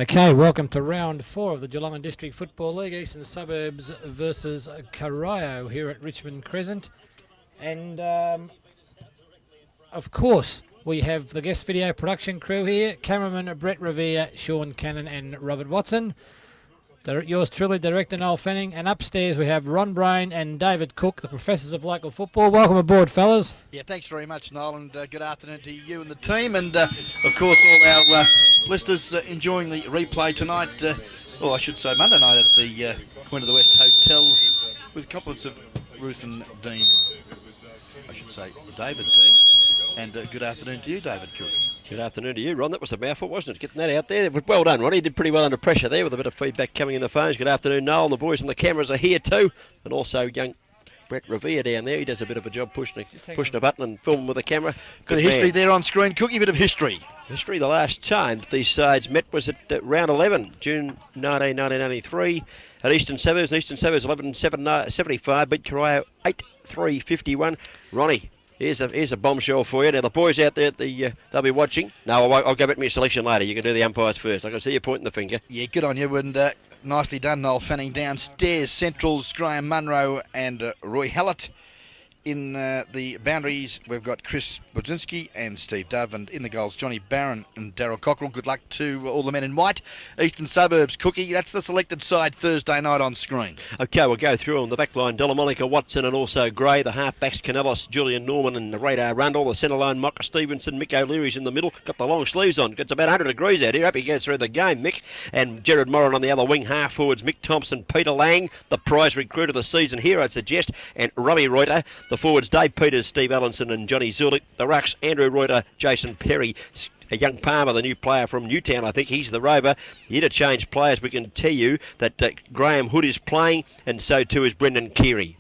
Okay, welcome to round 4 of the Geelong District Football League, Eastern Suburbs versus Corio here at Richmond Crescent. And, of course, we have the guest video production crew here, cameraman Brett Revere, Sean Cannon and Robert Watson. Yours truly, Director Noel Fanning. And upstairs we have Ron Brain and David Cook, the professors of local football. Welcome aboard, fellas. Yeah, thanks very much, Noel, and good afternoon to you and the team. And, of course, all our listeners enjoying the replay tonight, I should say Monday night at the Queen of the West Hotel with compliments of Ruth and Dean, I should say David Dean. And good afternoon to you, David Cook. Good afternoon to you, Ron. That was a mouthful, wasn't it? Getting that out there. Well done, Ronnie. You did pretty well under pressure there with a bit of feedback coming in the phones. Good afternoon, Noel. And the boys on the cameras are here too. And also young Brett Revere down there. He does a bit of a job pushing a button and filming with the camera. Bit of history there on screen. Cookie, bit of history. History, the last time these sides met was at round 11, June 1983 at Eastern Suburbs. Eastern Suburbs 11-7-75, beat Corio 8-3-51. Ronnie, here's a bombshell for you. Now, the boys out there, at they'll be watching. No, I'll go back to my selection later. You can do the umpires first. I can see you pointing the finger. Yeah, good on you. And nicely done, Noel Fanning. Downstairs, Central's Graham Munro and Roy Hallett. In the boundaries, we've got Chris Budzinski and Steve Dove, and in the goals, Johnny Barron and Darryl Cockrell. Good luck to all the men in white. Eastern Suburbs, Cookie, that's the selected side Thursday night on screen. Okay, we'll go through on the back line. Delamonica, Watson and also Gray. The half-backs, Canellis, Julian Norman and the Radar Rundle. The centre line, Mocker Stevenson, Mick O'Leary's in the middle. Got the long sleeves on. It's about 100 degrees out here. Hope he goes through the game, Mick. And Gerard Moran on the other wing. Half forwards, Mick Thompson, Peter Lang, the prize recruit of the season here, I'd suggest. And Robbie Reuter. The forwards, Dave Peters, Steve Allenson and Johnny Zulik. The rucks, Andrew Reuter, Jason Perry. A young Palmer, the new player from Newtown, I think he's the rover. Here to change players, we can tell you that Graham Hood is playing, and so too is Brendan Keary.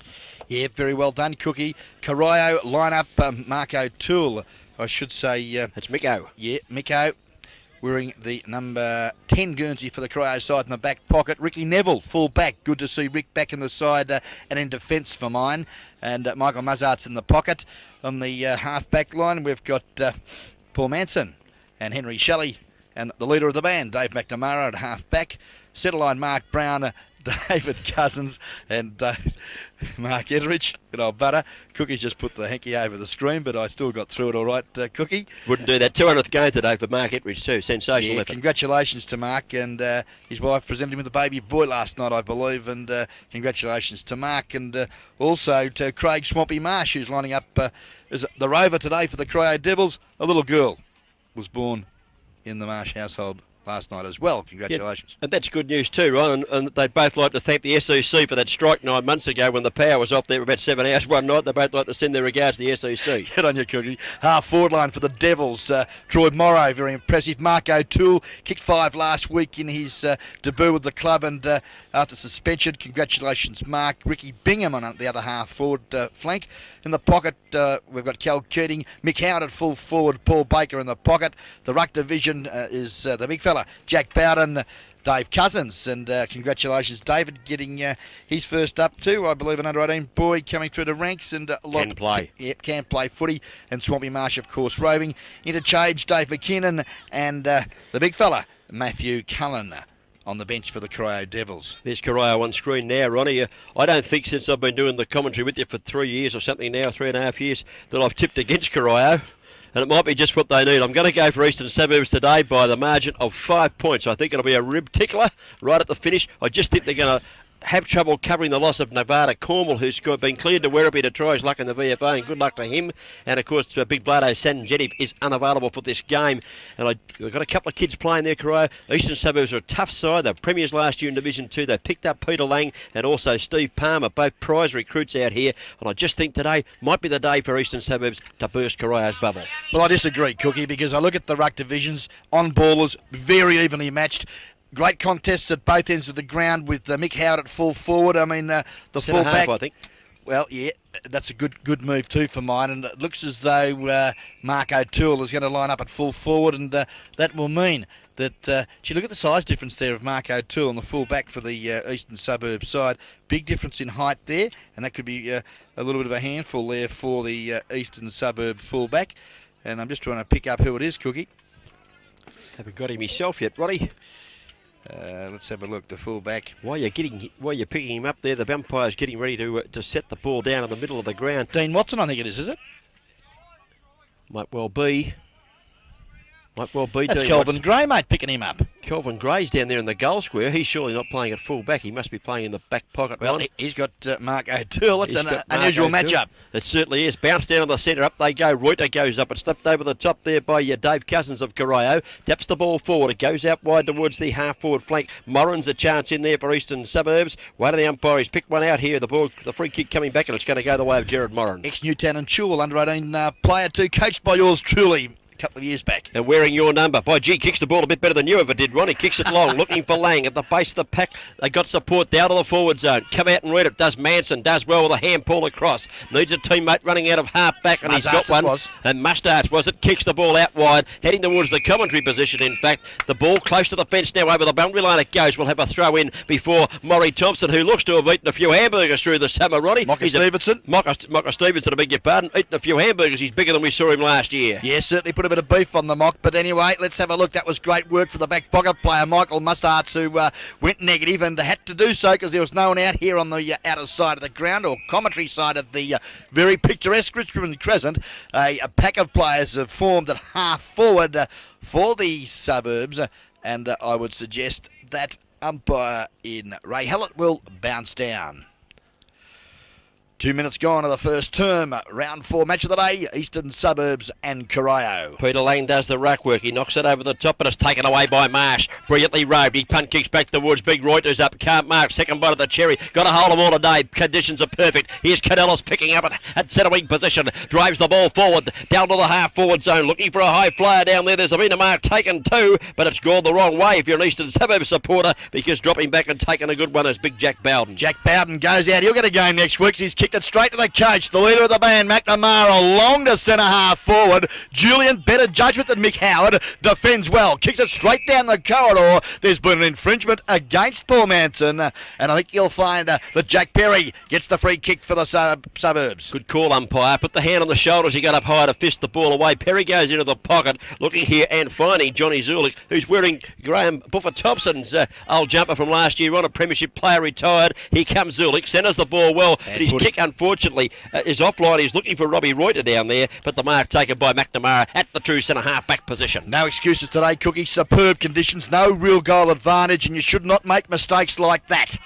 Yeah, very well done, Cookie. Corio line-up, Mark O'Toole, I should say. That's Micko. Yeah, Micko, wearing the number 10 Guernsey for the Corio side in the back pocket. Ricky Neville, full back. Good to see Rick back in the side and in defence for mine. And Michael Muzzart's in the pocket. On the half-back line, we've got Paul Manson and Henry Shelley, and the leader of the band, Dave McNamara, at half-back. Centre line, Mark Brown, David Cousins, and Mark Etheridge. Good old butter. Cookie's just put the hanky over the screen, but I still got through it all right, Cookie. Wouldn't do that. 200th game today for Mark Etheridge too. Sensational effort. Congratulations to Mark, and his wife presented him with a baby boy last night, I believe, and congratulations to Mark, and also to Craig Swampy Marsh, who's lining up as the rover today for the Corio Devils. A little girl was born in the Marsh household last night as well. Congratulations. Yep. And that's good news too, Ron. And they'd both like to thank the SEC for that strike 9 months ago when the power was off there for about 7 hours one night. They both like to send their regards to the SEC. Get on your Cookie. Half forward line for the Devils. Troy Morrow, very impressive. Mark O'Toole kicked 5 last week in his debut with the club, and after suspension, congratulations, Mark. Ricky Bingham on the other half forward flank. In the pocket, we've got Cal Keating, Mick Howard at full forward, Paul Baker in the pocket. The ruck division is the big fella, Jack Bowden, Dave Cousins, and congratulations, David, getting his first up too. I believe an under-18 boy coming through the ranks, and can play. Can play footy. And Swampy Marsh, of course, roving. Interchange, Dave McKinnon, and the big fella, Matthew Cullen, on the bench for the Corio Devils. There's Corio on screen now, Ronnie. I don't think since I've been doing the commentary with you for 3 years or something now, 3.5 years, that I've tipped against Corio. And it might be just what they need. I'm going to go for Eastern Suburbs today by the margin of 5 points. I think it'll be a rib tickler right at the finish. I just think they're going to have trouble covering the loss of Nevada Cornwall, who's been cleared to Werribee to try his luck in the VFA, and good luck to him. And of course, Big Blado Sanjetiv is unavailable for this game. And we've got a couple of kids playing there, Corio. Eastern Suburbs are a tough side. They're premiers last year in Division 2. They picked up Peter Lang and also Steve Palmer, both prize recruits out here. And I just think today might be the day for Eastern Suburbs to burst Corio's bubble. Well, I disagree, Cookie, because I look at the ruck divisions, on ballers, very evenly matched. Great contests at both ends of the ground with Mick Howard at full forward. I mean, the full back, I think. Well, yeah, that's a good move too for mine. And it looks as though Mark O'Toole is going to line up at full forward, and that will mean that, look at the size difference there of Mark O'Toole on the full back for the Eastern Suburbs side. Big difference in height there, and that could be a little bit of a handful there for the Eastern Suburbs full back. And I'm just trying to pick up who it is, Cookie. Haven't got him myself yet, Roddy. Let's have a look. The fullback. While you're picking him up there, the umpire's getting ready to set the ball down in the middle of the ground. Dean Watson, I think it is it? Might well be. That's Kelvin Gray, mate, picking him up. Kelvin Gray's down there in the goal square. He's surely not playing at full back. He must be playing in the back pocket. Well, he's got Mark O'Toole. It's an unusual matchup. It certainly is. Bounce down in the centre. Up they go. Reuter goes up. It's slipped over the top there by Dave Cousins of Corio. Taps the ball forward. It goes out wide towards the half-forward flank. Moran's a chance in there for Eastern Suburbs. One of the umpires picked one out here. The free kick coming back, and it's going to go the way of Gerard Moran. Ex-Newtown and Chewell, under-18 player too, coached by yours truly. Couple of years back. And wearing your number. By G, kicks the ball a bit better than you ever did, Ronnie. Kicks it long, looking for Lang at the base of the pack. They got support down to the forward zone. Come out and read it. Does Manson. Does well with a hand pull across. Needs a teammate running out of half back, and he's got one. And Mustards was it. Kicks the ball out wide, heading towards the commentary position. In fact, the ball close to the fence now over the boundary line it goes. We'll have a throw in before Maury Thompson, who looks to have eaten a few hamburgers through the summer, Ronnie. Mocker Stevenson, I beg your pardon. Eaten a few hamburgers. He's bigger than we saw him last year. Yeah, certainly put a bit of beef on the mock. But anyway, let's have a look. That was great work for the back pocket player, Michael Mustards, who went negative and had to do so because there was no one out here on the outer side of the ground or commentary side of the very picturesque Richmond Crescent. A pack of players have formed at half forward for the Suburbs, and I would suggest that umpire in Ray Hallett will bounce down. 2 minutes gone of the first term. Round 4 match of the day. Eastern Suburbs and Corio. Peter Lang does the ruck work. He knocks it over the top, but it's taken away by Marsh. Brilliantly rowed. He punt kicks back towards Big Reuters up. Can't mark. Second bite of the cherry. Got a hold of all today. Conditions are perfect. Here's Cadellis picking up at centre wing position. Drives the ball forward. Down to the half forward zone. Looking for a high flyer down there. There's been a mark taken too, but it's gone the wrong way if you're an Eastern Suburbs supporter, because dropping back and taking a good one is Big Jack Bowden. Jack Bowden goes out. He'll get a game next week. He's kicked it straight to the coach, the leader of the band, McNamara, long to centre half forward. Julian, better judgment than Mick Howard, defends well, kicks it straight down the corridor. There's been an infringement against Paul Manson, and I think you'll find that Jack Perry gets the free kick for the Suburbs. Good call, umpire. Put the hand on the shoulders. He got up high to fist the ball away. Perry goes into the pocket, looking here and finding Johnny Zulik, who's wearing Graham Buffer Thompson's old jumper from last year on, a premiership player retired. Here comes Zulik, centres the ball well, but his kick, unfortunately, is offline. He's looking for Robbie Reuter down there, but the mark taken by McNamara at the true centre half back position. No excuses today, Cookie. Superb conditions, no real goal advantage, and you should not make mistakes like that.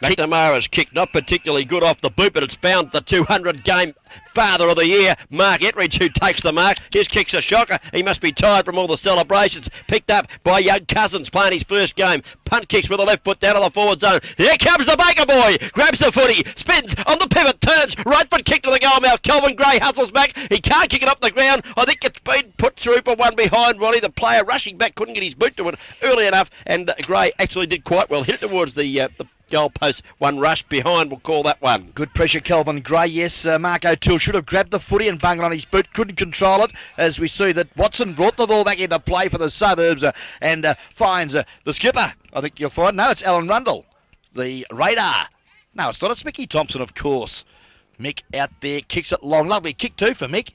McNamara's kick not particularly good off the boot, but it's found the 200 game father of the year, Mark Ettridge, who takes the mark. His kick's a shocker. He must be tired from all the celebrations. Picked up by young Cousins playing his first game. Punt kicks with the left foot down to the forward zone. Here comes the Baker boy. Grabs the footy, spins on the pivot, turns, right foot kick to the goal mouth. Kelvin Gray hustles back. He can't kick it off the ground. I think it's been put through for one behind Ronnie. The player rushing back couldn't get his boot to it early enough, and Gray actually did quite well. Hit it towards the goalpost. One rush behind, we'll call that one. Good pressure, Kelvin Gray. Yes, Mark O'Toole should have grabbed the footy and bung it on his boot. Couldn't control it, as we see that Watson brought the ball back into play for the Suburbs and finds the skipper. I think you'll find. No, it's Alan Rundle, the radar. No, it's not. It's Mickey Thompson, of course. Mick out there, kicks it long. Lovely kick too for Mick.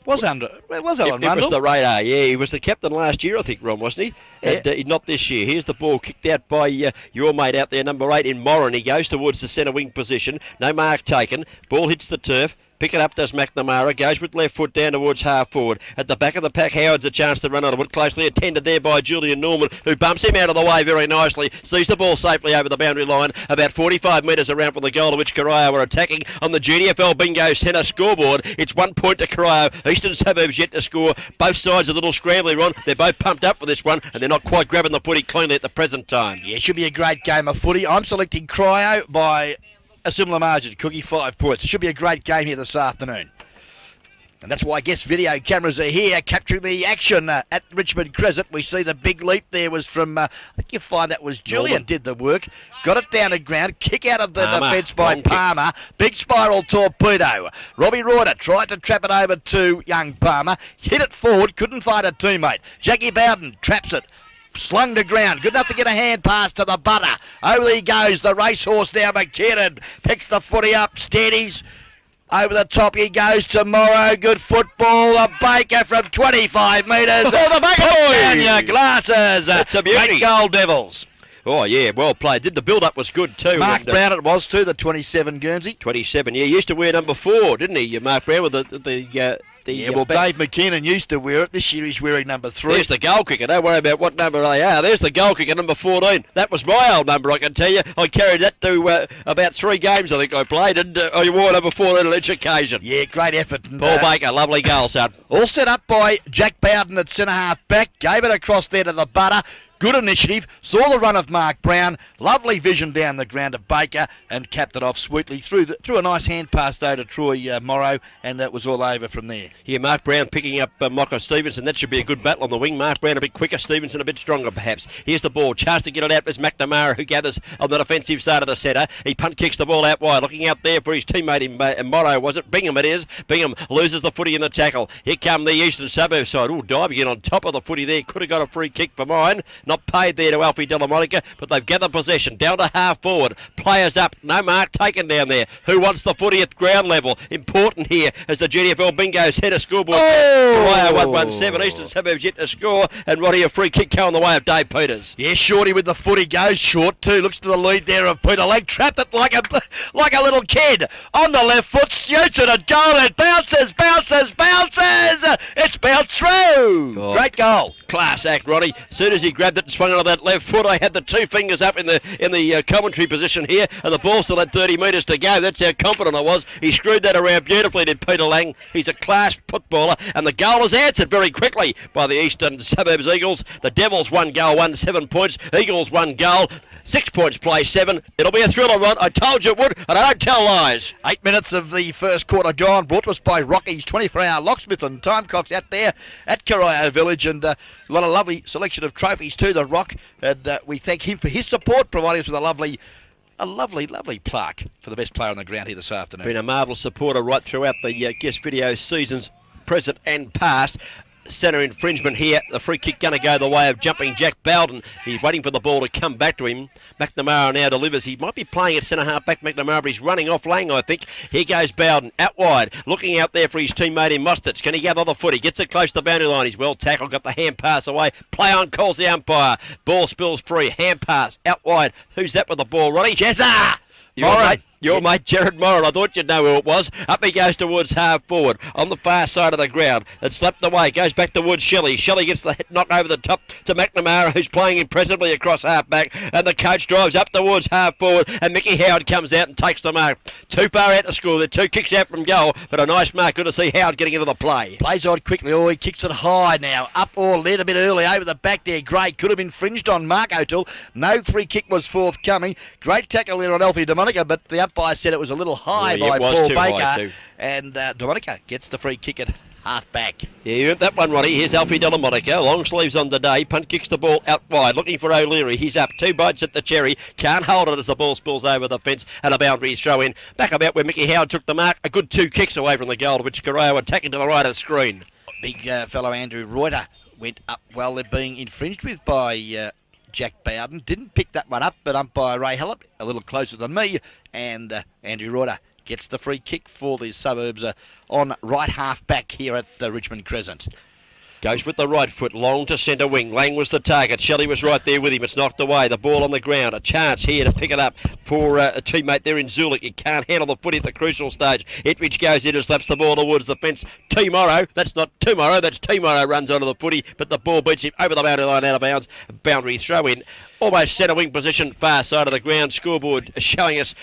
Was Alan Rundle? It was the radar, yeah. He was the captain last year, I think, Ron, wasn't he? Yeah. And, not this year. Here's the ball kicked out by your mate out there, number 8 in Moran. He goes towards the centre wing position. No mark taken. Ball hits the turf. Pick it up, does McNamara. Goes with left foot down towards half forward. At the back of the pack, Howard's a chance to run on it. Closely attended there by Julian Norman, who bumps him out of the way very nicely. Sees the ball safely over the boundary line, about 45 metres around from the goal to which Corio are attacking on the GDFL Bingo Centre scoreboard. It's 1 point to Corio. Eastern Suburbs yet to score. Both sides a little scrambling, Ron. They're both pumped up for this one, and they're not quite grabbing the footy cleanly at the present time. Yeah, should be a great game of footy. I'm selecting Corio by a similar margin. Cookie, 5 points. It should be a great game here this afternoon. And that's why guest video cameras are here capturing the action at Richmond Crescent. We see the big leap there was from, I think you find that was Julian did the work. Got it down to ground. Kick out of the defence by Palmer. Big spiral torpedo. Robbie Reuter tried to trap it over to young Palmer. Hit it forward. Couldn't find a teammate. Jackie Bowden traps it. Slung to ground. Good enough to get a hand pass to the butter. Over he goes. The racehorse now, McKinnon. Picks the footy up. Steadies. Over the top he goes tomorrow. Good football. A Baker from 25 metres. Oh, the Baker! Put down your glasses. That's a beauty. Great goal, Devils. Oh, yeah, well played. Did the build-up was good too. Mark and, Brown it was too, the 27 Guernsey. 27, yeah. He used to wear number 4, didn't he, Mark Brown, with the Dave McKinnon used to wear it. This year he's wearing number 3. There's the goal kicker. Don't worry about what number they are. There's the goal kicker, number 14. That was my old number, I can tell you. I carried that to about 3 games, I think I played, and I wore number 14 on each occasion. Yeah, great effort. And, Paul Baker, lovely goal, son. All set up by Jack Bowden at centre-half back. Gave it across there to the butter. Good initiative, saw the run of Mark Brown, lovely vision down the ground of Baker, and capped it off sweetly through a nice hand pass though to Troy Morrow, and that was all over from there. Here, Mark Brown picking up Mocker Stevenson. That should be a good battle on the wing. Mark Brown a bit quicker, Stevenson a bit stronger perhaps. Here's the ball, chance to get it out as McNamara, who gathers on the defensive side of the centre. He punt kicks the ball out wide, looking out there for his teammate in Morrow, was it? Bingham it is. Bingham loses the footy in the tackle. Here come the Eastern Suburbs side. Oh, diving in on top of the footy there. Could have got a free kick for mine. Not paid there to Alfie Delamonica, but they've gathered possession down to half forward. Players up, no mark taken down there. Who wants the footy at ground level? Important here as the GDFL Bingos head a scoreboard. Corio 117, Eastern Suburbs yet to score, and Roddy a free kick going the way of Dave Peters. Yeah, Shorty with the footy goes short too. Looks to the lead there of Peter Legg. Trapped it like a little kid. On the left foot, shoots it at goal. It bounces. It's bounced through. Oh. Great goal. Class act, Roddy. As soon as he grabbed it and swung it on that left foot, I had the 2 fingers up in the commentary position here, and the ball still had 30 metres to go. That's how confident I was. He screwed that around beautifully, did Peter Lang. He's a class footballer, and the goal is answered very quickly by the Eastern Suburbs Eagles. The Devils 1 goal, 7 points. Eagles 1 goal. 6 points, play 7. It'll be a thriller, Ron. I told you it would, and I don't tell lies. 8 minutes of the first quarter gone, brought to us by Rocky's 24-hour locksmith and timecocks out there at Corio Village, and a lot of lovely selection of trophies to the Rock, and we thank him for his support, providing us with a lovely plaque for the best player on the ground here this afternoon. Been a marvellous supporter right throughout the guest video seasons, present and past. Centre infringement here. The free kick going to go the way of jumping Jack Bowden. He's waiting for the ball to come back to him. McNamara now delivers. He might be playing at centre half back, McNamara, but he's running off Lang, I think. Here goes Bowden out wide, looking out there for his teammate in Mostert. Can he gather the foot? He gets it close to the boundary line. He's well tackled, got the hand pass away. Play on, calls the umpire. Ball spills free. Hand pass out wide. Who's that with the ball, Roddy? Jezza! Your mate Jared Moran. I thought you'd know who it was. Up he goes towards half forward on the far side of the ground. It's slapped away. Goes back towards Shelley. Shelley gets the knock over the top to McNamara, who's playing impressively across half back. And the coach drives up towards half forward. And Mickey Howard comes out and takes the mark. Too far out to score. There 2 kicks out from goal, but a nice mark. Good to see Howard getting into the play. Plays on quickly. Oh, he kicks it high now. Up or led a bit early over the back there. Great. Could have infringed on Mark O'Toole. No free kick was forthcoming. Great tackle there on Alfie DeMonica, but the umpire said it was a little high by Paul Baker, and DeMonica gets the free kick at half back. Yeah, you earned that one, Roddy. Here's Alfie Delamonica, long sleeves on today. Punt kicks the ball out wide, looking for O'Leary. He's up, 2 bites at the cherry. Can't hold it as the ball spills over the fence, and a boundary throw in. Back about where Mickey Howard took the mark. A good 2 kicks away from the goal, which Corio attacking to the right of the screen. Big fellow Andrew Reuter went up well. They're being infringed with by Jack Bowden. Didn't pick that one up, but umpire Ray Hallett a little closer than me, and Andrew Reuter gets the free kick for the Suburbs on right half back here at the Richmond Crescent. Goes with the right foot, long to centre wing. Lang was the target. Shelley was right there with him. It's knocked away. The ball on the ground. A chance here to pick it up for a teammate there in Zulik. He can't handle the footy at the crucial stage. Ettridge goes in and slaps the ball towards the fence. T-Morrow. That's not Tomorrow. That's T-Morrow runs onto the footy, but the ball beats him over the boundary line out of bounds. Boundary throw in. Almost centre wing position, far side of the ground. Scoreboard showing us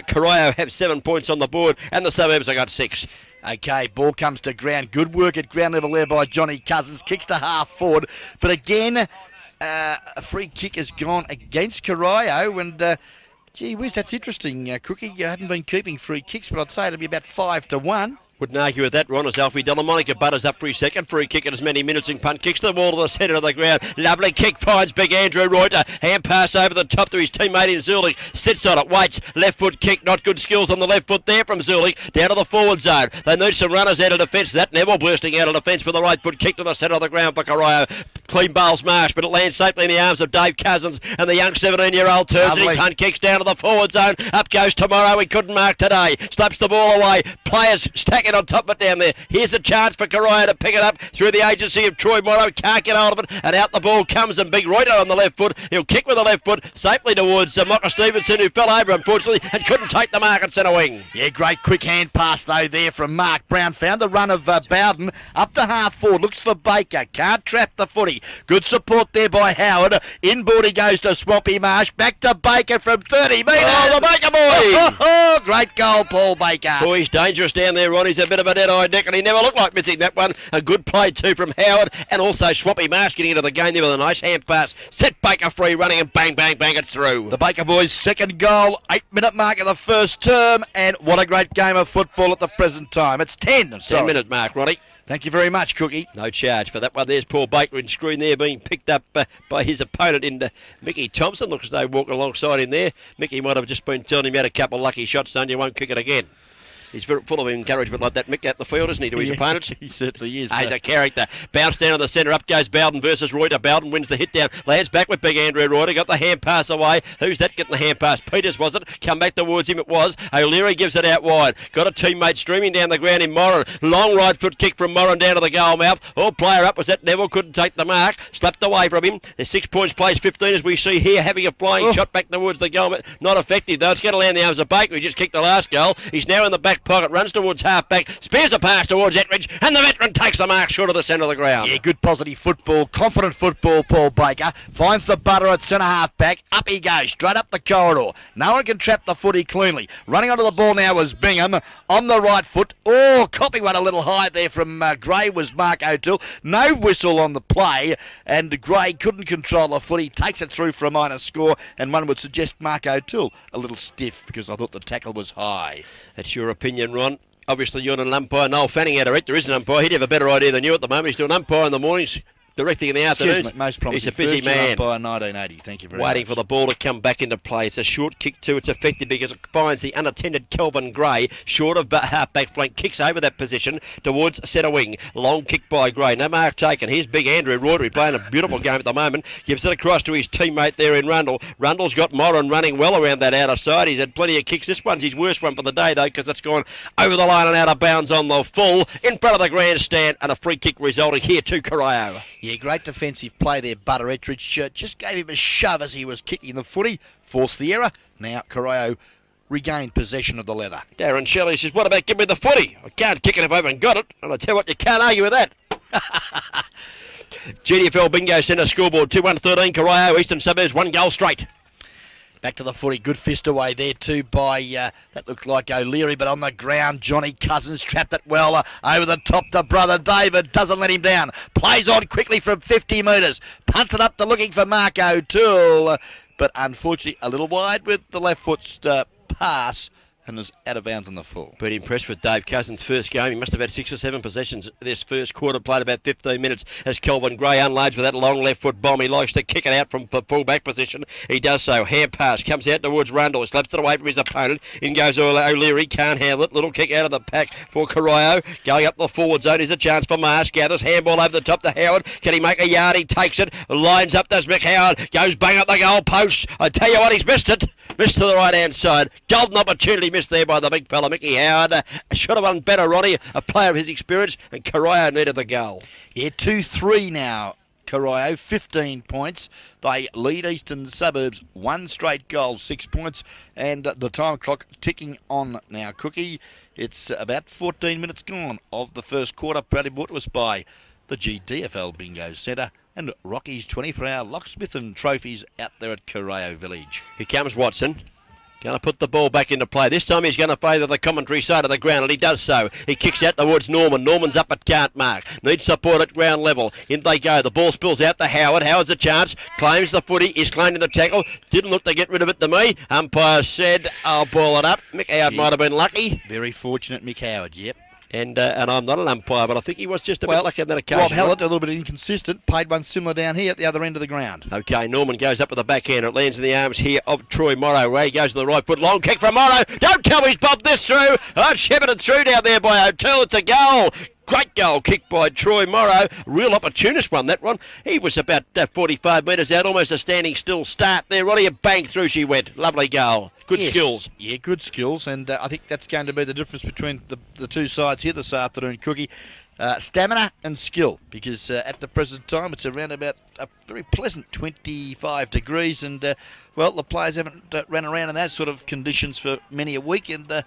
Corio have 7 points on the board, and the Suburbs have got 6. Okay, ball comes to ground. Good work at ground level there by Johnny Cousins. Kicks to half forward. But again, a free kick has gone against Corio. And, gee whiz, that's interesting, Cookie. You hadn't been keeping free kicks, but I'd say it'll be about 5-1. Wouldn't argue with that, Ron, as Alfie Delamanica butters up for his second free kick in as many minutes in punt. Kicks the ball to the centre of the ground. Lovely kick, finds big Andrew Reuter. Hand pass over the top to his teammate in Zulich. Sits on it, waits. Left foot kick, not good skills on the left foot there from Zulich. Down to the forward zone. They need some runners out of defence. That Neville bursting out of defence with the right foot kick to the centre of the ground for Corio. Clean bowls Marsh, but it lands safely in the arms of Dave Cousins. And the young 17-year-old turns and he punt kicks down to the forward zone. Up goes Tomorrow. He couldn't mark today. Slaps the ball away. Players stacking on top of it down there. Here's a chance for Corio to pick it up through the agency of Troy Morrow. Can't get hold of it, and out the ball comes, and big Reuter on the left foot. He'll kick with the left foot safely towards Mocker Stevenson, who fell over unfortunately and couldn't take the mark at centre wing. Yeah, great quick hand pass though there from Mark Brown. Found the run of Bowden up to half forward. Looks for Baker. Can't trap the footy. Good support there by Howard. Inboard he goes to Swampy Marsh. Back to Baker from 30 metres. Oh, the Baker boy! Great goal, Paul Baker. Boy, he's dangerous down there, Ron. He's a bit of a dead-eyed neck, and he never looked like missing that one. A good play too from Howard, and also Swampy Marsh getting into the game there with a nice hand pass. Set Baker free, running, and bang, bang, bang, it's through. The Baker boys' second goal, 8-minute mark of the first term, and what a great game of football at the present time. It's 10. 10-minute mark, Ronnie. Thank you very much, Cookie. No charge for that one. There's Paul Baker in screen there, being picked up by his opponent in Mickey Thompson. Looks as though walking alongside him there. Mickey might have just been telling him he had a couple of lucky shots, son. You won't kick it again. He's very full of encouragement like that, Mick, out the field, isn't he, to his opponents? He certainly is. He's a character. Bounce down to the centre. Up goes Bowden versus Reuter. Bowden wins the hit down. Lands back with big Andrew Reuter. Got the hand pass away. Who's that getting the hand pass? Peters, was it? Come back towards him, it was. O'Leary gives it out wide. Got a teammate streaming down the ground in Moran. Long right foot kick from Moran down to the goal mouth. All player up was that Neville. Couldn't take the mark. Slapped away from him. There's 6 points, plays 15 as we see here, having a flying shot back towards the goal. Not effective though. It's going to land the arms of Baker. He just kicked the last goal. He's now in the back pocket. Runs towards half back, spears a pass towards Ettridge, and the veteran takes the mark short of the centre of the ground. Yeah, good positive football, confident football, Paul Baker. Finds the butter at centre half back, up he goes, straight up the corridor. No one can trap the footy cleanly. Running onto the ball now was Bingham, on the right foot. Oh, copy one a little high there from Gray was Mark O'Toole. No whistle on the play, and Gray couldn't control the footy, takes it through for a minor score, and one would suggest Mark O'Toole a little stiff because I thought the tackle was high. That's your opinion, Ron. Obviously, you're not an umpire. Noel Fanning, our director, is an umpire. He'd have a better idea than you at the moment. He's doing umpire in the mornings, directing in the afternoons. Most promising. He's a busy man. Umpire 1980. Thank you very much. Waiting for the ball to come back into play. It's a short kick too. It's effective because it finds the unattended Kelvin Gray short of half-back flank. Kicks over that position towards centre wing. Long kick by Gray. No mark taken. Here's big Andrew Reuter playing a beautiful game at the moment. Gives it across to his teammate there in Rundle. Rundle's got Moran running well around that outer side. He's had plenty of kicks. This one's his worst one for the day though because it's gone over the line and out of bounds on the full in front of the grandstand, and a free kick resulting here to Corio. Yeah, great defensive play there, Butter Ettridge. Just gave him a shove as he was kicking the footy. Forced the error. Now Corio regained possession of the leather. Darren Shelley says, what about give me the footy? I can't kick it if I haven't got it. And I tell you what, you can't argue with that. GDFL Bingo Centre scoreboard 2-1-13 Corio, Eastern Suburbs, 1 goal straight. Back to the footy. Good fist away there too by, that looked like O'Leary, but on the ground, Johnny Cousins trapped it well over the top to brother David. Doesn't let him down. Plays on quickly from 50 metres. Punts it up to looking for Mark O'Toole, but unfortunately a little wide with the left foot's pass. And was out of bounds on the full. But impressed with Dave Cousins' first game. He must have had 6 or 7 possessions this first quarter. Played about 15 minutes as Kelvin Gray unloads with that long left foot bomb. He likes to kick it out from full back position. He does so. Hand pass. Comes out towards Rundle. Slaps it away from his opponent. In goes O'Leary. Can't handle it. Little kick out of the pack for Corio. Going up the forward zone is a chance for Marsh. Gathers handball over the top to Howard. Can he make a yard? He takes it. Lines up, does Mick Howard. Goes bang up the goal post. I tell you what, he's missed it. Missed to the right hand side. Golden opportunity missed there by the big fella Mickey Howard. Should have won better, Ronnie, a player of his experience, and Corio needed the goal. Yeah, 2-3 now. Corio, 15 points. They lead Eastern Suburbs 1 straight goal, 6 points, and the time clock ticking on now. Cookie, it's about 14 minutes gone of the first quarter. Proudly brought to us by the GDFL Bingo Centre and Rocky's 24-hour locksmith and trophies out there at Corio Village. Here comes Watson. Going to put the ball back into play. This time he's going to favour the commentary side of the ground, and he does so. He kicks out towards Norman. Norman's up at can't mark. Needs support at ground level. In they go. The ball spills out to Howard. Howard's a chance. Claims the footy. Is claiming the tackle. Didn't look to get rid of it to me. Umpire said, I'll ball it up. Mick Howard might have been lucky. Very fortunate, Mick Howard, yep. And I'm not an umpire, but I think he was just a bit lucky on that occasion. Rob Hallett, a little bit inconsistent, paid one similar down here at the other end of the ground. Okay, Norman goes up with the backhand. It lands in the arms here of Troy Morrow. Ray goes to the right foot. Long kick from Morrow. Don't tell me he's bobbed this through. Oh, shepherded through down there by O'Toole. It's a goal. Great goal kick by Troy Morrow. Real opportunist one, that one. He was about 45 metres out, almost a standing still start there. Ronnie, a bang through she went. Lovely goal. Good skills. Yeah, good skills, and I think that's going to be the difference between the two sides here this afternoon, Cookie. Stamina and skill, because at the present time it's around about a very pleasant 25 degrees, and well, the players haven't ran around in that sort of conditions for many a week, and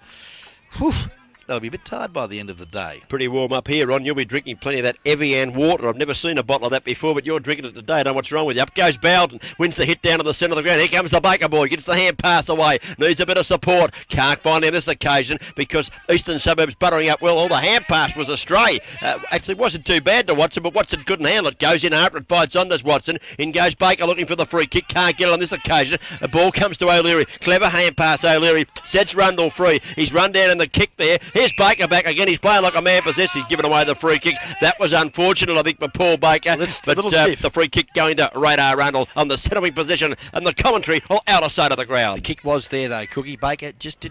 they'll be a bit tired by the end of the day. Pretty warm up here, Ron. You'll be drinking plenty of that Evian water. I've never seen a bottle of that before, but you're drinking it today. I don't know what's wrong with you. Up goes Bowden. Wins the hit down to the centre of the ground. Here comes the Baker boy. Gets the hand pass away. Needs a bit of support. Can't find him this occasion because Eastern Suburbs buttering up well. All the hand pass was astray. Actually, wasn't too bad to Watson, but Watson couldn't handle it. Goes in after it. Fights on, does Watson. In goes Baker looking for the free kick. Can't get it on this occasion. The ball comes to O'Leary. Clever hand pass, O'Leary. Sets Rundle free. He's run down in the kick there. Here's Baker back again. He's playing like a man possessed. He's given away the free kick. That was unfortunate, I think, for Paul Baker. But the free kick going to Radar Rundle on the centre wing position, and the commentary all outer side of the ground. The kick was there though, Cookie. Baker just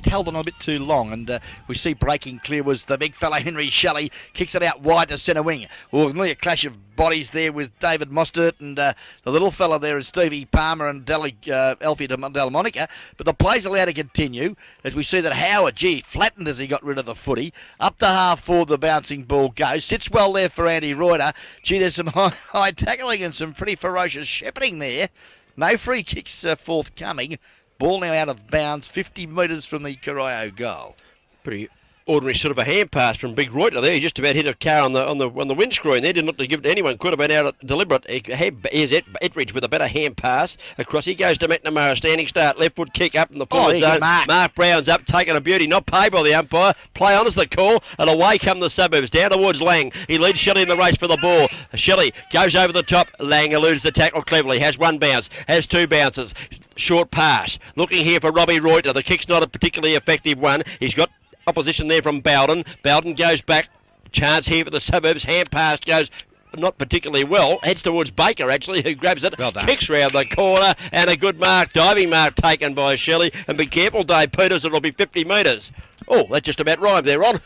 held on a bit too long, and we see breaking clear was the big fella Henry Shelley. Kicks it out wide to centre wing. Well, nearly a clash of bodies there with David Mostert and the little fella there is Stevie Palmer and Alfie Delmonica. But the play's allowed to continue as we see that Howard, flattened as he got rid of the footy. Up to half forward the bouncing ball goes. Sits well there for Andy Reuter. There's some high tackling and some pretty ferocious shepherding there. No free kicks forthcoming. Ball now out of bounds, 50 metres from the Corio goal. Pretty ordinary sort of a hand pass from Big Reuter there. He just about hit a car on the windscreen there. Didn't look to give it to anyone. Could have been out deliberate. Here's Ettridge with a better hand pass across. He goes to McNamara. Standing start. Left foot kick up in the forward zone. Mark Brown's up, taking a beauty. Not paid by the umpire. Play on is the call. And away come the Suburbs. Down towards Lang. He leads Shelley in the race for the ball. Shelley goes over the top. Lang eludes the tackle cleverly. Has one bounce. Has two bounces. Short pass. Looking here for Robbie Reuter. The kick's not a particularly effective one. He's got opposition there from Bowden. Bowden goes back. Chance here for the Suburbs. Hand pass goes not particularly well. Heads towards Baker, actually, who grabs it. Well done. Kicks round the corner. And a good mark. Diving mark taken by Shelley. And be careful, Dave Peters. It'll be 50 metres. Oh, that just about rhymed there, Ron.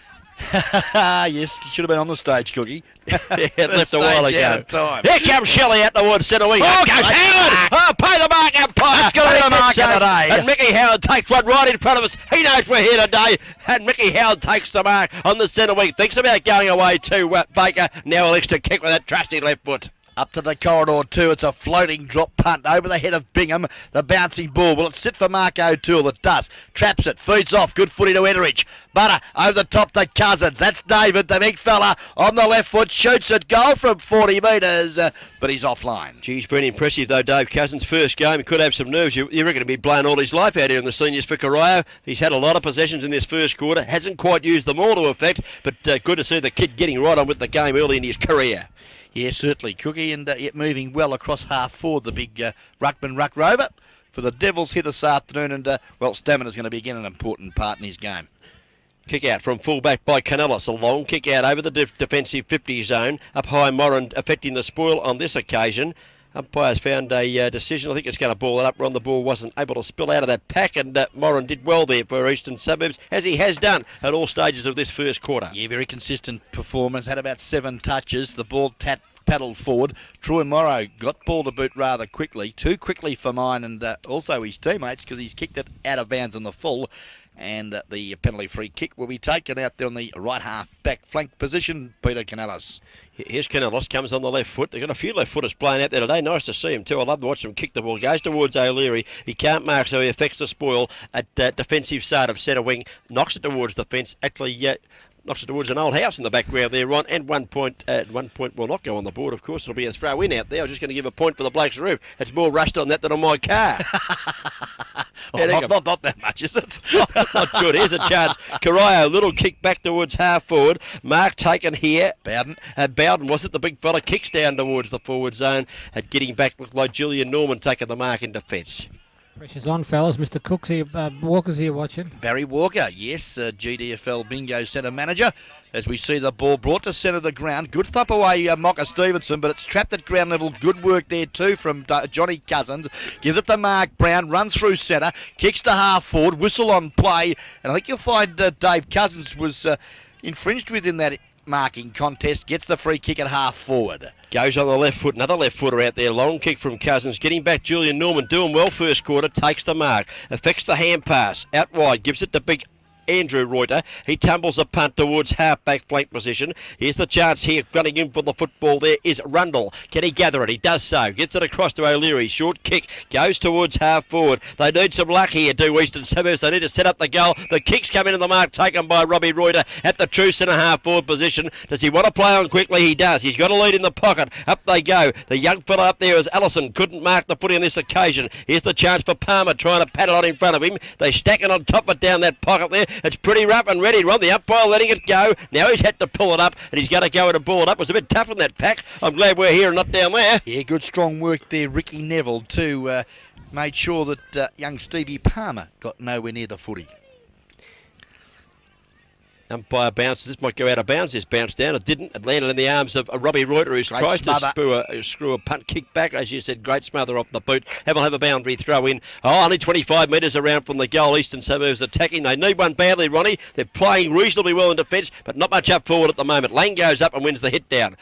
Yes, you should have been on the stage, Cookie. Yeah, that's a while ago. Time. Here comes Shelley out towards centre wing. Oh, goes Howard! Oh, pay the mark umpire. Let's go to the marker today. And Mickey Howard takes one right in front of us. He knows we're here today. And Mickey Howard takes the mark on the centre wing. Thinks about going away to Baker. Now an extra kick with that trusty left foot. Up to the corridor too. It's a floating drop punt over the head of Bingham. The bouncing ball. Will it sit for Mark O'Toole? It does. Traps it. Feeds off. Good footy to Enrich. Butter over the top to Cousins. That's David, the big fella, on the left foot. Shoots it. Goal from 40 metres. But he's offline. Geez, pretty impressive though, Dave Cousins. First game. He could have some nerves. You reckon he'd be blown all his life out here in the seniors for Corio. He's had a lot of possessions in this first quarter. Hasn't quite used them all to effect. But good to see the kid getting right on with the game early in his career. Yeah, certainly, Cookie, and yet moving well across half forward, the big ruckman ruck rover for the Devils here this afternoon, and well, stamina's going to be again an important part in his game. Kick out from fullback by Canellis. A long kick out over the defensive 50 zone. Up high Moran affecting the spoil on this occasion. Umpires found a decision. I think it's going to ball it up. Ron, the ball wasn't able to spill out of that pack, and Moran did well there for Eastern Suburbs, as he has done at all stages of this first quarter. Yeah, very consistent performance. Had about 7 touches. The ball paddled forward. Troy Morrow got ball to boot rather quickly. Too quickly for mine and also his teammates, because he's kicked it out of bounds on the full. And the penalty free kick will be taken out there on the right half back flank position, Peter Canellis. Here's Canellis, comes on the left foot. They've got a few left footers playing out there today. Nice to see him too. I love to watch them kick the ball. Goes towards O'Leary. He can't mark, so he affects the spoil at defensive side of centre wing. Knocks it towards the fence. Actually, knocks it towards an old house in the background there, Ron. And 1 point will not go on the board, of course. It'll be a throw in out there. I was just going to give a point for the bloke's roof. It's more rust on that than on my car. Not that much, is it? Not good. Here's a chance. Corio, little kick back towards half forward. Mark taken here. Bowden. Bowden, was it the big fella? Kicks down towards the forward zone. Getting back, looked like Julian Norman taking the mark in defence. Pressure's on, fellas. Mr. Cook's here, Walker's here watching. Barry Walker, yes, GDFL bingo centre manager. As we see the ball brought to centre of the ground. Good thump away, Mocker Stevenson, but it's trapped at ground level. Good work there too from Johnny Cousins. Gives it to Mark Brown, runs through centre, kicks to half forward, whistle on play. And I think you'll find Dave Cousins was infringed within that marking contest. Gets the free kick at half forward. Goes on the left foot, another left footer out there, long kick from Cousins, getting back Julian Norman, doing well first quarter, takes the mark, affects the hand pass, out wide, gives it to big Andrew Reuter. He tumbles a punt towards half-back flank position. Here's the chance here. Running in for the football there is Rundle. Can he gather it? He does so. Gets it across to O'Leary. Short kick. Goes towards half-forward. They need some luck here, do Eastern Suburbs. They need to set up the goal. The kicks come into the mark, taken by Robbie Reuter at the true centre half-forward position. Does he want to play on quickly? He does. He's got a lead in the pocket. Up they go. The young fella up there is Allison. Couldn't mark the footy on this occasion. Here's the chance for Palmer trying to pat it on in front of him. They stack it on top of down that pocket there. It's pretty rough and ready. Ron, the umpire letting it go. Now he's had to pull it up and he's going to go and ball it up. It was a bit tough in that pack. I'm glad we're here and not down there. Yeah, good strong work there. Ricky Neville too made sure that young Stevie Palmer got nowhere near the footy. Umpire bounces. This might go out of bounds. This bounced down. It didn't. It landed in the arms of Robbie Reuter, who's tries to screw a punt kick back. As you said, great smother off the boot. Have a boundary throw in. Oh, only 25 metres around from the goal. Eastern Suburbs attacking. They need one badly, Ronnie. They're playing reasonably well in defence, but not much up forward at the moment. Lang goes up and wins the hit down.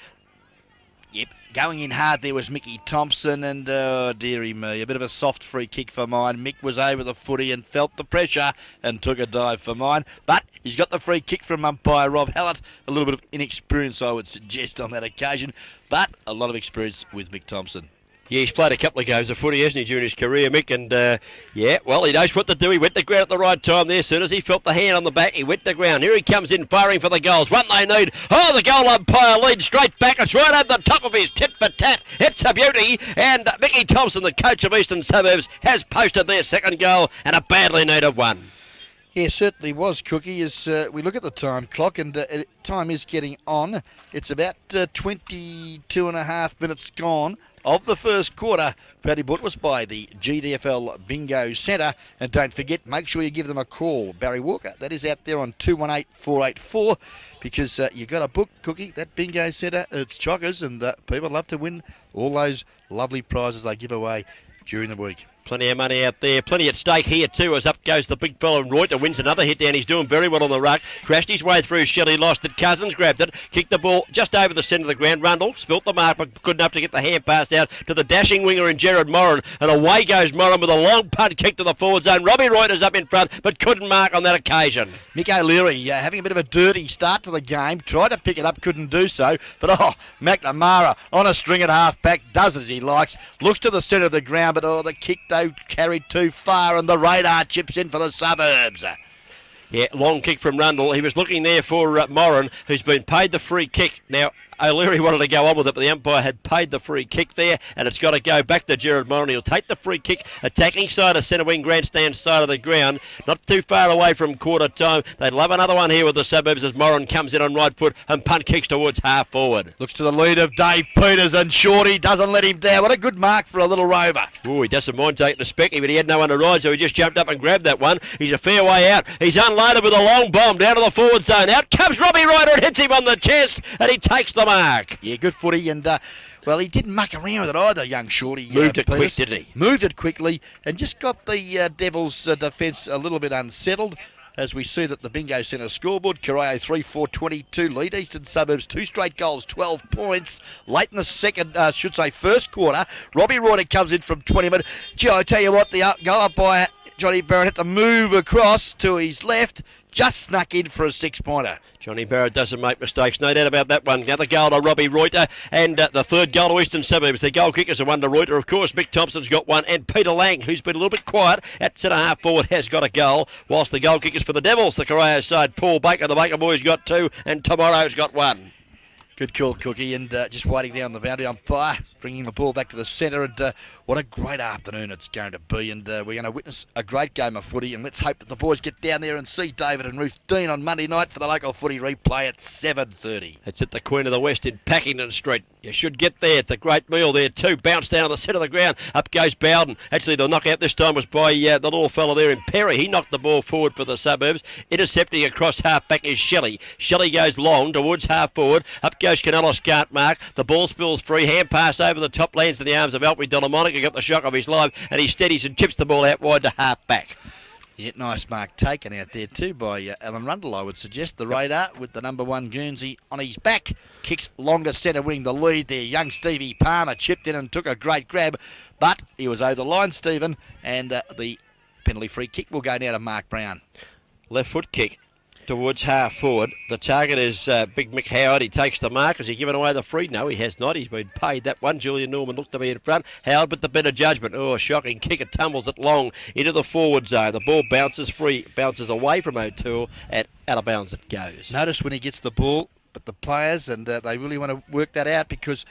Yep, going in hard there was Mickey Thompson, and oh dearie me, a bit of a soft free kick for mine. Mick was over the footy and felt the pressure and took a dive for mine, but he's got the free kick from umpire Rob Hallett. A little bit of inexperience, I would suggest, on that occasion, but a lot of experience with Mick Thompson. Yeah, he's played a couple of games of footy, hasn't he, during his career, Mick? And, yeah, well, he knows what to do. He went to ground at the right time there. As soon as he felt the hand on the back, he went to ground. Here he comes in, firing for the goals. One they need. Oh, the goal umpire leads straight back. It's right over the top of his tit for tat. It's a beauty. And Mickey Thompson, the coach of Eastern Suburbs, has posted their second goal and a badly needed one. Yeah, certainly was, Cookie. As we look at the time clock, and time is getting on. It's about 22 and a half minutes gone of the first quarter. Paddy Butt was by the GDFL Bingo Centre. And don't forget, make sure you give them a call. Barry Walker, that is out there on 218-484, because you've got a book, Cookie, that Bingo Centre. It's chockers, and people love to win all those lovely prizes they give away during the week. Plenty of money out there. Plenty at stake here too, as up goes the big fella, and Reuter wins another hit down. He's doing very well on the ruck. Crashed his way through Shelley, lost it. Cousins grabbed it, kicked the ball just over the centre of the ground. Rundle spilt the mark, but good enough to get the hand passed out to the dashing winger in Gerard Moran. And away goes Moran with a long punt kick to the forward zone. Robbie Reuter's up in front, but couldn't mark on that occasion. Mick O'Leary having a bit of a dirty start to the game. Tried to pick it up, couldn't do so. But McNamara on a string at half-back, does as he likes. Looks to the centre of the ground, but the kick though carried too far, and the radar chips in for the Suburbs. Yeah, long kick from Rundle. He was looking there for Moran, who's been paid the free kick. Now, O'Leary wanted to go on with it, but the umpire had paid the free kick there, and it's got to go back to Gerard Moran. He'll take the free kick, attacking side of centre wing, grandstand side of the ground, not too far away from quarter time. They'd love another one here with the Suburbs as Moran comes in on right foot and punt kicks towards half forward. Looks to the lead of Dave Peters, and Shorty doesn't let him down. What a good mark for a little rover. Oh, he doesn't mind taking the specky, but he had no one to ride, so he just jumped up and grabbed that one. He's a fair way out. He's unloaded with a long bomb down to the forward zone. Out comes Robbie Reuter and hits him on the chest, and he takes the mark. Yeah, good footy, and well, he didn't muck around with it either, young Shorty. Moved it quick, didn't he? Moved it quickly, and just got the Devils' defence a little bit unsettled. As we see that the Bingo Centre scoreboard, Corio 3-4-22 lead, Eastern Suburbs 2 straight goals, 12 points. Late in the first quarter, Robbie Reuter comes in from 20 minutes. Gee, I tell you what, the goal up by Johnny Barrett had to move across to his left, just snuck in for a 6-pointer. Johnny Barrett doesn't make mistakes, no doubt about that one. Another goal to Robbie Reuter, and the third goal to Eastern Suburbs. The goal kickers are one to Reuter, of course. Mick Thompson's got one, and Peter Lang, who's been a little bit quiet at centre half forward, has got a goal. Whilst the goal kickers for the Devils, the Corio side, Paul Baker, the Baker boys got 2, and Tomorrow's got 1. Good call, Cookie, and just waiting down the boundary umpire, bringing the ball back to the centre, and what a great afternoon it's going to be, and we're going to witness a great game of footy, and let's hope that the boys get down there and see David and Ruth Dean on Monday night for the local footy replay at 7:30. It's at the Queen of the West in Packington Street. You should get there. It's a great meal there too. Bounce down on the centre of the ground. Up goes Bowden. Actually, the knockout this time was by the little fella there in Perry. He knocked the ball forward for the Suburbs. Intercepting across half back is Shelley. Shelley goes long towards half forward. Up goes Canellos, can't mark. The ball spills free. Hand pass over the top, lands in the arms of Alfie Delamonica. Got the shock of his life, and he steadies and chips the ball out wide to half back. Yeah, nice mark taken out there too by Alan Rundle, I would suggest. The radar with the number 1 Guernsey on his back. Kicks longer centre wing, the lead there. Young Stevie Palmer chipped in and took a great grab, but he was over the line, Stephen, and the penalty free kick will go now to Mark Brown. Left foot kick towards half forward. The target is Big Mick Howard. He takes the mark. Has he given away the free? No, he has not. He's been paid that one. Julian Norman looked to be in front. Howard with the better judgment. Oh, a shocking kick. It tumbles it long into the forward zone. The ball bounces free, bounces away from O'Toole, and out of bounds it goes. Notice when he gets the ball, but the players, and they really want to work that out because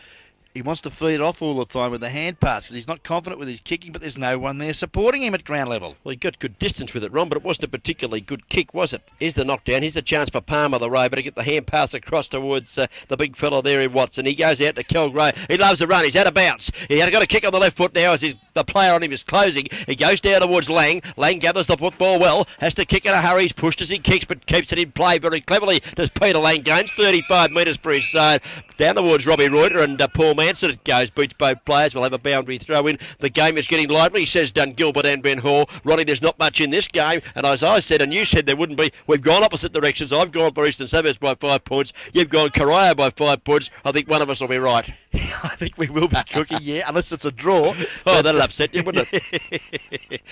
he wants to feed it off all the time with the hand passes. He's not confident with his kicking, but there's no one there supporting him at ground level. Well, he got good distance with it, Ron, but it wasn't a particularly good kick, was it? Here's the knockdown. Here's a chance for Palmer, the rover, to get the hand pass across towards the big fella there in Watson. He goes out to Kilgrave. He loves the run. He's out of bounce. He had got a kick on the left foot now as the player on him is closing. He goes down towards Lang. Lang gathers the football well. Has to kick in a hurry. He's pushed as he kicks, but keeps it in play very cleverly. Does Peter Lang. Gains 35 metres for his side. Down towards Robbie Reuter and Paul Manson it goes. Beats both players. We'll have a boundary throw in. The game is getting lively, says Dun Gilbert and Ben Hall. Ronnie, there's not much in this game, and as I said and you said there wouldn't be, we've gone opposite directions. I've gone for Eastern Suburbs by 5 points. You've gone Corio by 5 points. I think one of us will be right. I think we will be, Cookie, yeah, unless it's a draw. Oh, that'll upset you, wouldn't it?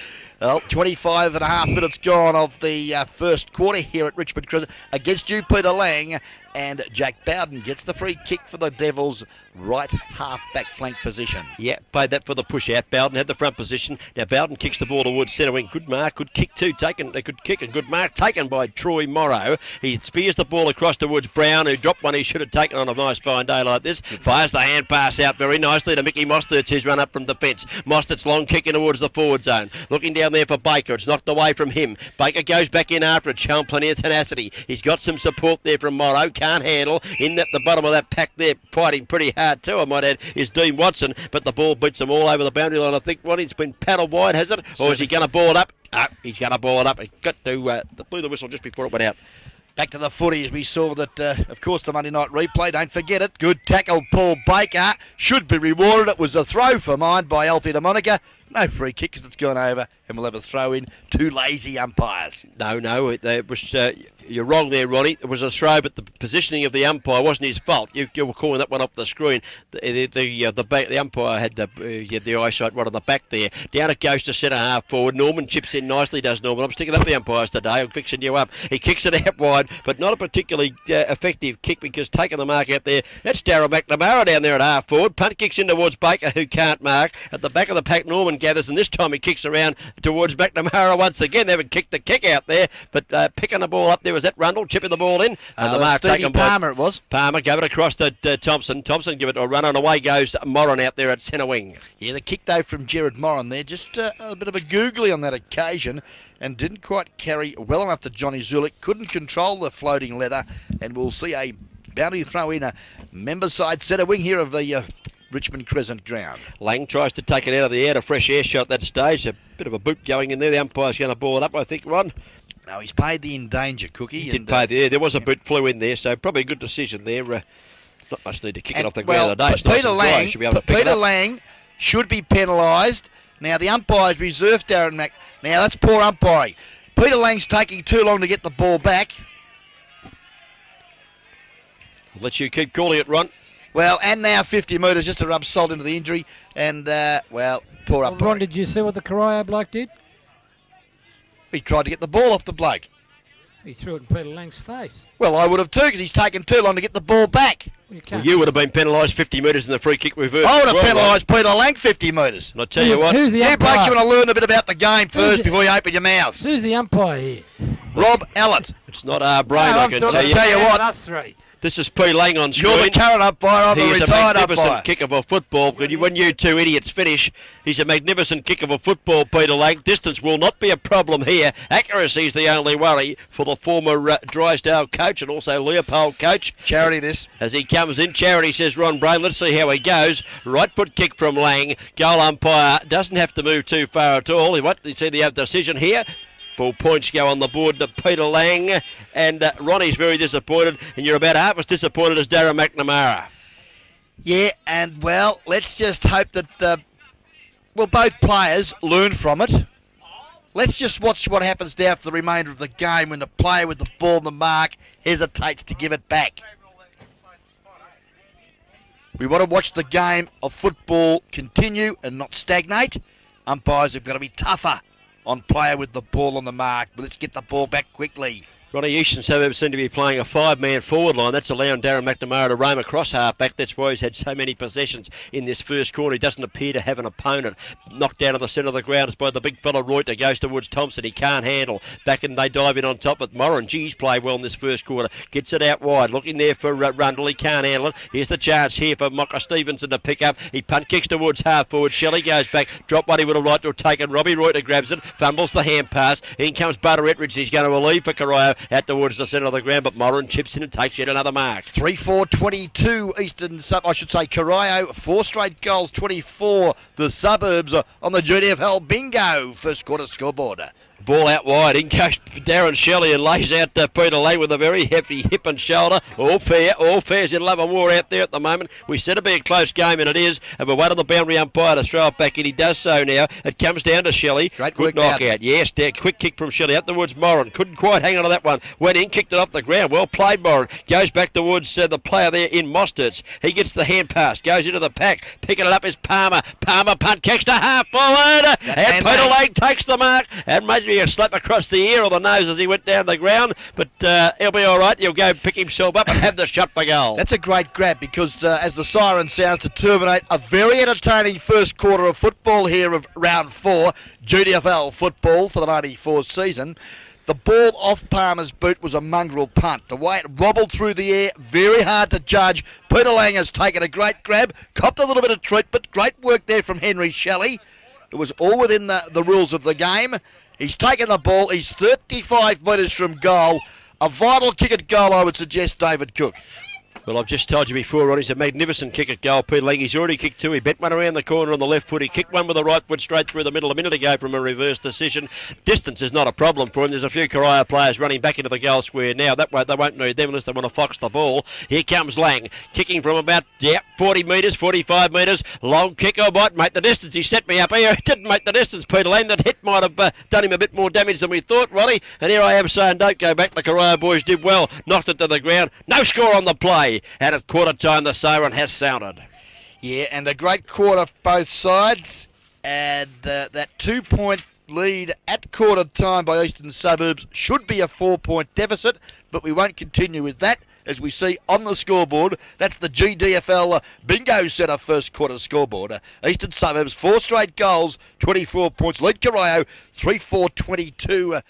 Well, 25 and a half minutes gone of the first quarter here at Richmond Crescent. Against you, Peter Lang, and Jack Bowden gets the free kick for the Devils, right half-back flank position. Yeah, played that for the push-out. Bowden had the front position. Now Bowden kicks the ball towards centre wing. Good mark, good kick too. Good kick and good mark taken by Troy Morrow. He spears the ball across towards Brown, who dropped one he should have taken on a nice fine day like this. Fires the hand pass out very nicely to Mickey Mostert's, who's run up from defence. Mostert's long kicking towards the forward zone. Looking down there for Baker. It's knocked away from him. Baker goes back in after it, showing plenty of tenacity. He's got some support there from Morrow. Can't handle. In at the bottom of that pack there, fighting pretty hard too, I might add, is Dean Watson. But the ball beats them all over the boundary line. I think, Ronnie's been paddled wide, has it? Or is he going to ball it up? He's going to ball it up. He got to blew the whistle just before it went out. Back to the footy as we saw that, of course, the Monday night replay. Don't forget it. Good tackle, Paul Baker. Should be rewarded. It was a throw for mine by Alfie DeMonica. No free kick because it's gone over, and we'll have a throw in. 2 lazy umpires. No, it was. You're wrong there, Ronnie. It was a throw, but the positioning of the umpire wasn't his fault. You were calling that one off the screen. The umpire had the eyesight right on the back there. Down it goes to centre half forward. Norman chips in nicely, does Norman. I'm sticking up the umpires today. I'm fixing you up. He kicks it out wide, but not a particularly effective kick because taking the mark out there. That's Darryl McNamara down there at half forward. Punt kicks in towards Baker, who can't mark. At the back of the pack, Norman gathers, and this time he kicks around towards McNamara once again. They haven't kicked the kick out there, but picking the ball up there was that Rundle, chipping the ball in. And the mark taken by Palmer, it was. Palmer gave it across to Thompson. Thompson give it a run, and away goes Moran out there at centre wing. Yeah, the kick though from Gerard Moran there, just a bit of a googly on that occasion, and didn't quite carry well enough to Johnny Zulik. Couldn't control the floating leather, and we'll see a boundary throw in a member side centre wing here of the Richmond Crescent ground. Lang tries to take it out of the air, a fresh air shot at that stage. A bit of a boot going in there. The umpire's going to ball it up, I think, Ron. No, he's paid the in danger, Cookie. He did pay the air. There was a boot flew in there, so probably a good decision there. Not much need to kick it off the ground today. It's nice and dry. Should be able to pick it up. Lang should be penalised. Now the umpire's reserved Darren Mack. Now that's poor umpiring. Peter Lang's taking too long to get the ball back. I'll let you keep calling it, Ron. Well, and now 50 metres just to rub salt into the injury. And, poor umpiring. Ron, did you see what the Corio bloke did? He tried to get the ball off the bloke. He threw it in Peter Lang's face. Well, I would have too, because he's taken too long to get the ball back. You would have been penalised 50 metres in the free kick reverse. I would have penalised Peter Lang 50 metres. And I tell you what, who's the you blokes, you want to learn a bit about the game first before you open your mouths. Who's the umpire here? Rob Allett. It's not our brain, I can tell you. Tell you what, us three. This is P. Lang on screen. You're the current umpire, I'm the He's a retired magnificent umpire. kick of a football. When you two idiots finish, he's a magnificent kick of a football, Peter Lang. Distance will not be a problem here. Accuracy is the only worry for the former Drysdale coach and also Leopold coach. Charity this. As he comes in, Charity says Ron Brain. Let's see how he goes. Right foot kick from Lang. Goal umpire doesn't have to move too far at all. He wants to see the decision here. 4 points go on the board to Peter Lang, and Ronnie's very disappointed, and you're about half as disappointed as Darren McNamara. Yeah, and well, let's just hope that both players learn from it. Let's just watch what happens now for the remainder of the game when the player with the ball in the mark hesitates to give it back. We want to watch the game of football continue and not stagnate. Umpires have got to be tougher on player with the ball on the mark. But let's get the ball back quickly. Ronnie Easton Suburbs seem to be playing a 5-man forward line. That's allowing Darren McNamara to roam across half-back. That's why he's had so many possessions in this first quarter. He doesn't appear to have an opponent. Knocked down to the centre of the ground is by the big fella Reuter. Goes towards Thompson. He can't handle. Back and they dive in on top with Moran. He's played well in this first quarter. Gets it out wide. Looking there for Rundle. He can't handle it. Here's the chance here for Mocker Stevenson to pick up. He punt kicks towards half-forward. Shelley goes back. Drop what he would have liked to have taken. Robbie Reuter grabs it. Fumbles the hand pass. In comes Butter Ettridge. He's going to relieve for Corio out towards the centre of the ground, but Moran chips in and takes yet another mark. 3-4-22 Eastern Corio. 4 straight goals, 24 the Suburbs on the GDFL bingo first quarter scoreboard. Ball out wide. In goes Darren Shelley and lays out Peter Lay with a very hefty hip and shoulder. All fair. All fair's in love and war out there at the moment. We said it'd be a close game, and it is. And we're waiting on the boundary umpire to throw it back in. He does so now. It comes down to Shelley. Great Good work knockout. out. Yes, quick kick from Shelley up towards Moran. Couldn't quite hang on to that one. Went in, kicked it off the ground. Well played, Moran. Goes back towards the player there in Mosterts. He gets the hand pass. Goes into the pack. Picking it up is Palmer. Palmer punt kicks to half forward. And Peter Lay takes the mark. And maybe a slap across the ear or the nose as he went down the ground, but he'll be all right. He'll go pick himself up and have the shot for goal. That's a great grab because as the siren sounds to terminate a very entertaining first quarter of football here of round 4, GDFL football for the 94 season. The ball off Palmer's boot was a mongrel punt. The way it wobbled through the air, very hard to judge. Peter Lang has taken a great grab, copped a little bit of treatment. Great work there from Henry Shelley. It was all within the rules of the game. He's taken the ball. He's 35 metres from goal. A vital kick at goal, I would suggest, David Cook. Well, I've just told you before, Ronnie's a magnificent kick at goal. Peter Lang, he's already kicked 2. He bent one around the corner on the left foot. He kicked one with the right foot straight through the middle a minute ago from a reverse decision. Distance is not a problem for him. There's a few Corio players running back into the goal square now. That way they won't need them unless they want to fox the ball. Here comes Lang, kicking from about 40 metres, 45 metres. Long kick, oh, might make the distance. He set me up here. He didn't make the distance, Peter Lang. That hit might have done him a bit more damage than we thought, Ronnie. And here I am saying, don't go back. The Corio boys did well. Knocked it to the ground. No score on the play. Out of quarter time, the siren has sounded. Yeah, and a great quarter for both sides. And that 2-point lead at quarter time by Eastern Suburbs should be a 4-point deficit, but we won't continue with that. As we see on the scoreboard, that's the GDFL Bingo Centre first quarter scoreboard. Eastern Suburbs, 4 straight goals, 24 points. Lead Corio, 3-4-22.